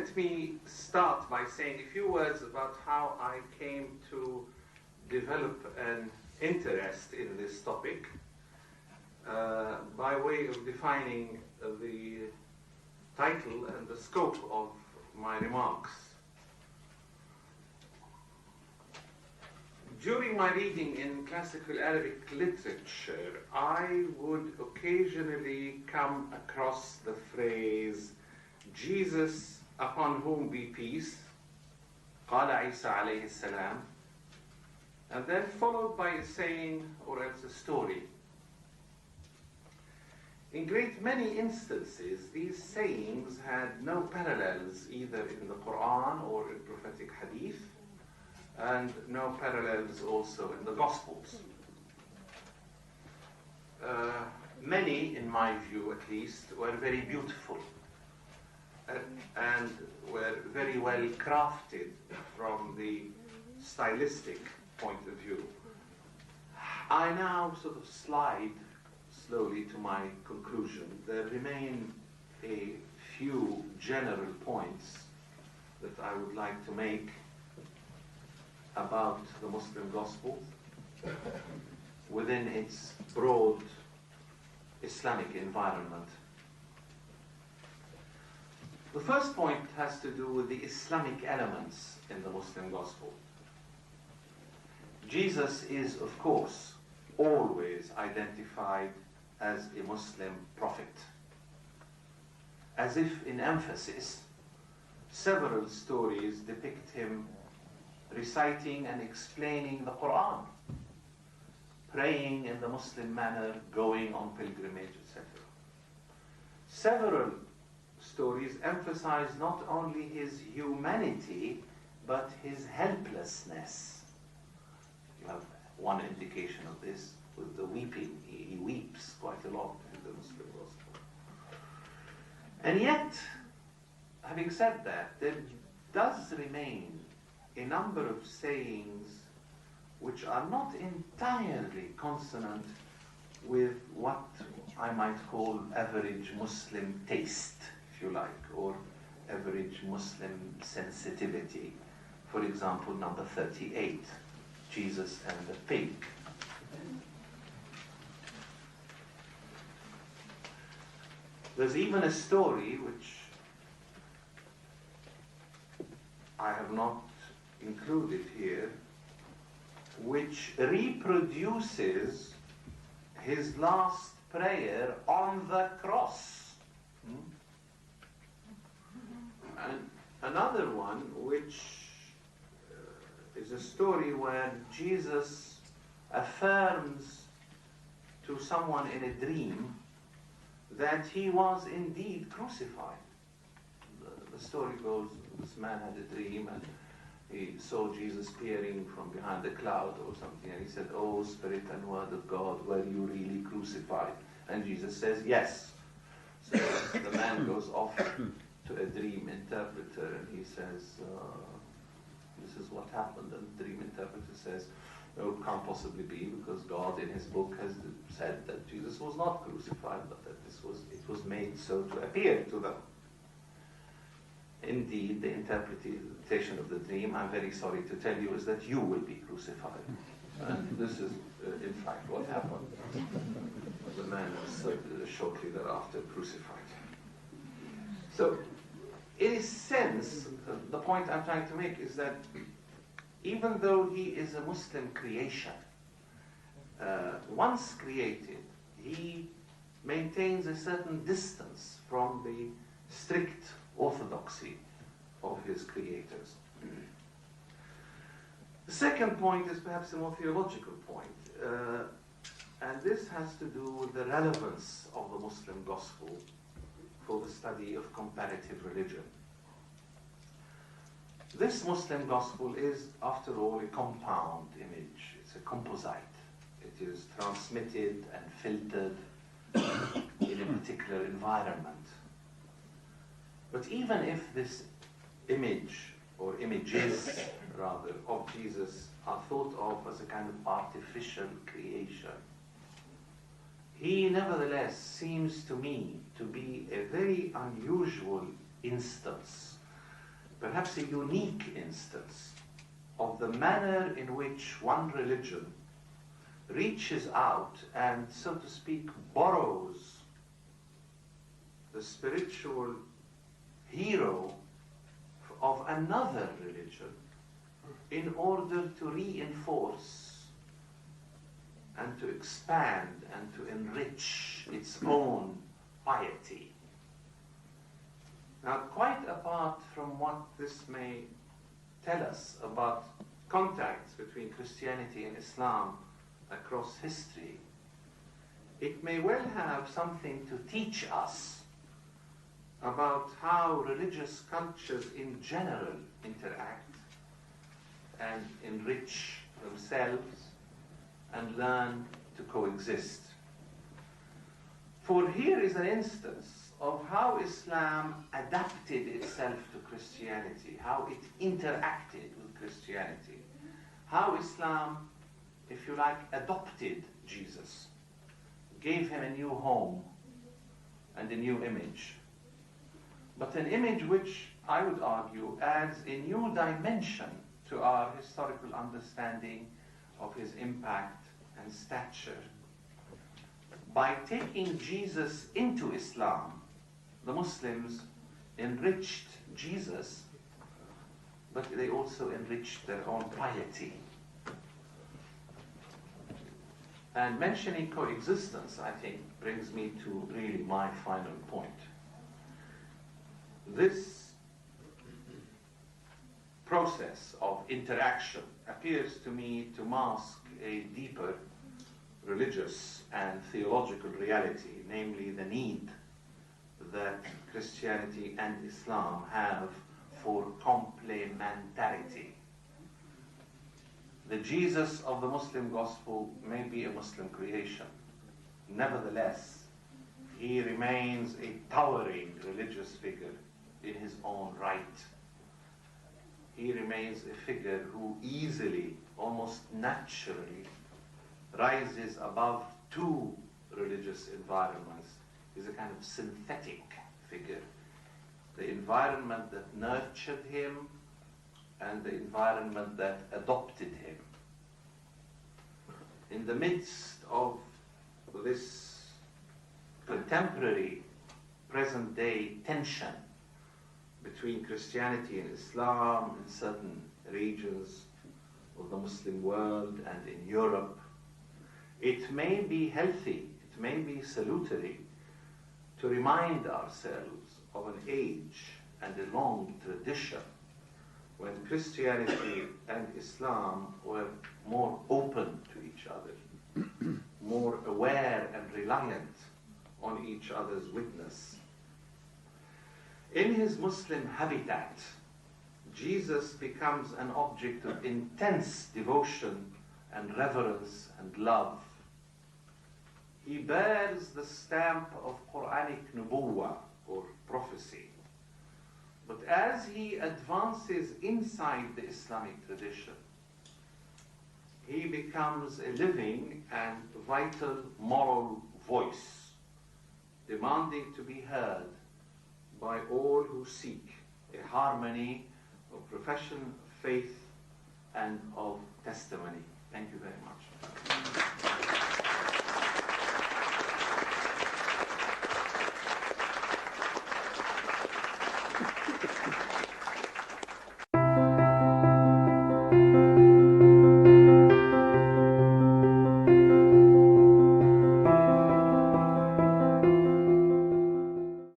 let me start by saying a few words about how I came to develop an interest in this topic by way of defining the title and the scope of my remarks. During my reading in classical Arabic literature, I would occasionally come across the phrase Jesus upon whom be peace, قال عيسى عليه السلام, and then followed by a saying or else a story. In great many instances, these sayings had no parallels either in the Quran or in prophetic hadith, and no parallels also in the Gospels. Many, in my view at least, were very beautiful and were very well crafted from the stylistic point of view. I now sort of slide slowly to my conclusion. There remain a few general points that I would like to make about the Muslim gospel within its broad Islamic environment. The first point has to do with the Islamic elements in the Muslim gospel. Jesus is, of course, always identified as a Muslim prophet. As if in emphasis, several stories depict him reciting and explaining the Quran, praying in the Muslim manner, going on pilgrimage, etc. Several stories emphasize not only his humanity, but his helplessness. You have one indication of this with the weeping. He weeps quite a lot in the Muslim gospel. And yet, having said that, there does remain a number of sayings which are not entirely consonant with what I might call average Muslim taste, if you like, or average Muslim sensitivity. For example, number 38, Jesus and the pig. There's even a story which I have not included here, which reproduces his last prayer on the cross. And another one which is a story where Jesus affirms to someone in a dream that he was indeed crucified. The story goes, this man had a dream and he saw Jesus peering from behind a cloud or something, and he said, "Oh, Spirit and Word of God, were you really crucified?" And Jesus says, "Yes." So the man goes off to a dream interpreter and he says, "This is what happened." And the dream interpreter says, "No, it can't possibly be, because God in his book has said that Jesus was not crucified, but that it was made so to appear to them." Indeed, the interpretation of the dream, I'm very sorry to tell you, is that you will be crucified. And this is, in fact, what happened. The man was shortly thereafter crucified. So, in a sense, the point I'm trying to make is that even though he is a Muslim creation, once created, he maintains a certain distance from the strict orthodoxy of his creators. The second point is perhaps a more theological point, and this has to do with the relevance of the Muslim gospel for the study of comparative religion. This Muslim gospel is, after all, a compound image. It's a composite. It is transmitted and filtered in a particular environment. But even if this image, or images rather, of Jesus are thought of as a kind of artificial creation, he nevertheless seems to me to be a very unusual instance perhaps a unique instance of the manner in which one religion reaches out and, so to speak, borrows the spiritual hero of another religion in order to reinforce and to expand and to enrich its own piety. Now, quite apart from what this may tell us about contacts between Christianity and Islam across history, it may well have something to teach us about how religious cultures in general interact and enrich themselves and learn to coexist. For here is an instance of how Islam adapted itself to Christianity, how it interacted with Christianity, how Islam, if you like, adopted Jesus, gave him a new home and a new image. But an image which, I would argue, adds a new dimension to our historical understanding of his impact and stature. By taking Jesus into Islam, the Muslims enriched Jesus, but they also enriched their own piety. And mentioning coexistence, I think, brings me to really my final point. This process of interaction appears to me to mask a deeper religious and theological reality, namely the need that Christianity and Islam have for complementarity. The Jesus of the Muslim gospel may be a Muslim creation. Nevertheless, he remains a towering religious figure in his own right. He remains a figure who easily, almost naturally, rises above two religious environments. He's a kind of synthetic figure. The environment that nurtured him and the environment that adopted him. In the midst of this contemporary, present-day tension between Christianity and Islam in certain regions of the Muslim world and in Europe, it may be healthy, it may be salutary to remind ourselves of an age and a long tradition when Christianity and Islam were more open to each other, more aware and reliant on each other's witness. In his Muslim habitat, Jesus becomes an object of intense devotion and reverence and love. He bears the stamp of Quranic nubuwwah, or prophecy. But as he advances inside the Islamic tradition, he becomes a living and vital moral voice, demanding to be heard by all who seek a harmony of profession, faith, and of testimony. Thank you very much.